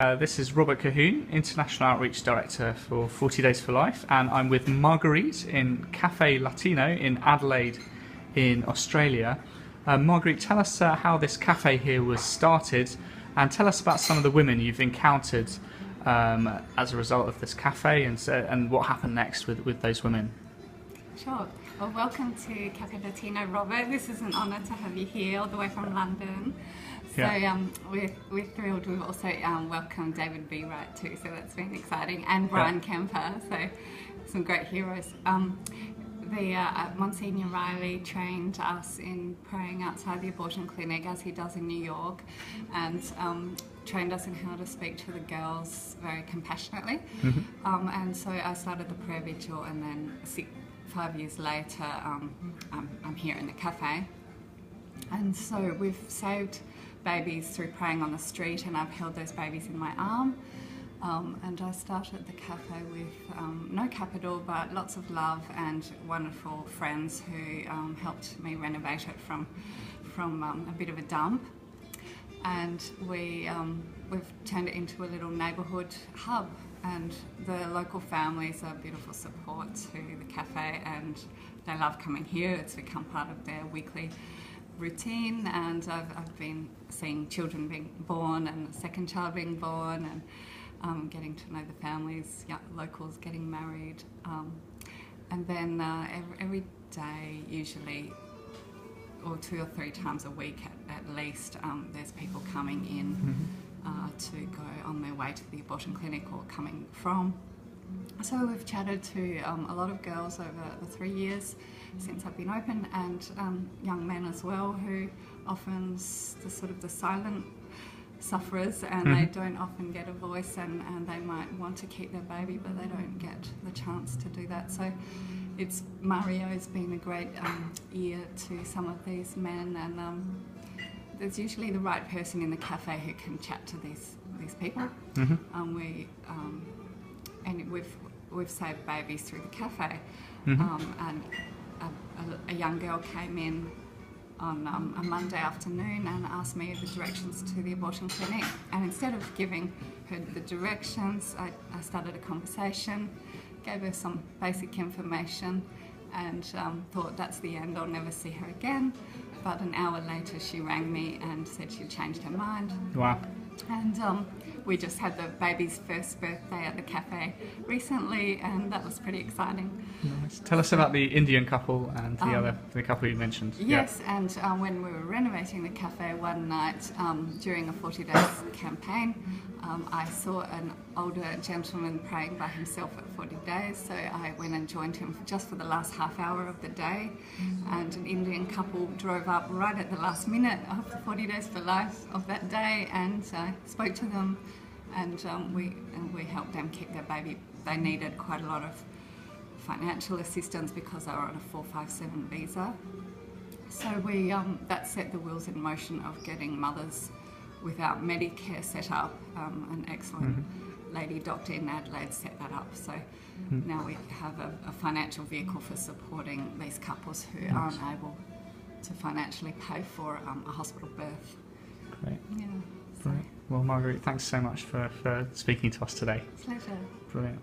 This is Robert Cahoon, International Outreach Director for 40 Days for Life, and I'm with Marguerite in Cafe Latino in Adelaide in Australia. Marguerite, tell us how this cafe here was started, and tell us about some of the women you've encountered as a result of this cafe, and what happened next with those women. Sure. Well, welcome to Cafe Latino, Robert. This is an honour to have you here all the way from London. So we're thrilled. We've also welcomed David B. Wright too, so that's been exciting, and Brian Kemper, so some great heroes. Monsignor Riley trained us in praying outside the abortion clinic, as he does in New York, and trained us in how to speak to the girls very compassionately. And so I started the prayer vigil, and then 5 years later I'm here in the cafe. And so we've saved babies through praying on the street, and I've held those babies in my arm. And I started the cafe with no capital, but lots of love and wonderful friends who helped me renovate it from a bit of a dump. And we've turned it into a little neighbourhood hub, and the local families are beautiful support to the cafe, and they love coming here. It's become part of their weekly routine, and I've been seeing children being born and a second child being born, and getting to know the families, locals getting married, and then every day, usually, or 2 or 3 times a week at least, there's people coming in to go on their way to the abortion clinic or coming from. So we've chatted to a lot of girls over the 3 years since I've been open, and young men as well, who often the silent sufferers, and they don't often get a voice, and they might want to keep their baby, but they don't get the chance to do that. So Mario's been a great ear to some of these men, and there's usually the right person in the cafe who can chat to these people. And we've saved babies through the cafe. And a young girl came in on a Monday afternoon and asked me the directions to the abortion clinic. And instead of giving her the directions, I started a conversation, gave her some basic information, and thought, that's the end, I'll never see her again. But an hour later she rang me and said she'd changed her mind. Wow. And we just had the baby's first birthday at the cafe recently, and that was pretty exciting. Nice. Tell us about the Indian couple and the couple you mentioned. Yes, and when we were renovating the cafe one night during a 40 days campaign, I saw an older gentleman praying by himself at 40 days, so I went and joined him just for the last half hour of the day, and an Indian couple drove up right at the last minute of the 40 Days for Life of that day, and I spoke to them, and we helped them keep their baby. They needed quite a lot of financial assistance because they were on a 457 visa. So that set the wheels in motion of getting mothers without Medicare set up. An excellent lady doctor in Adelaide set that up. So now we have a financial vehicle for supporting these couples who aren't able to financially pay for a hospital birth. Great. Yeah. Great. Well, Marguerite, thanks so much for speaking to us today. Pleasure. Brilliant.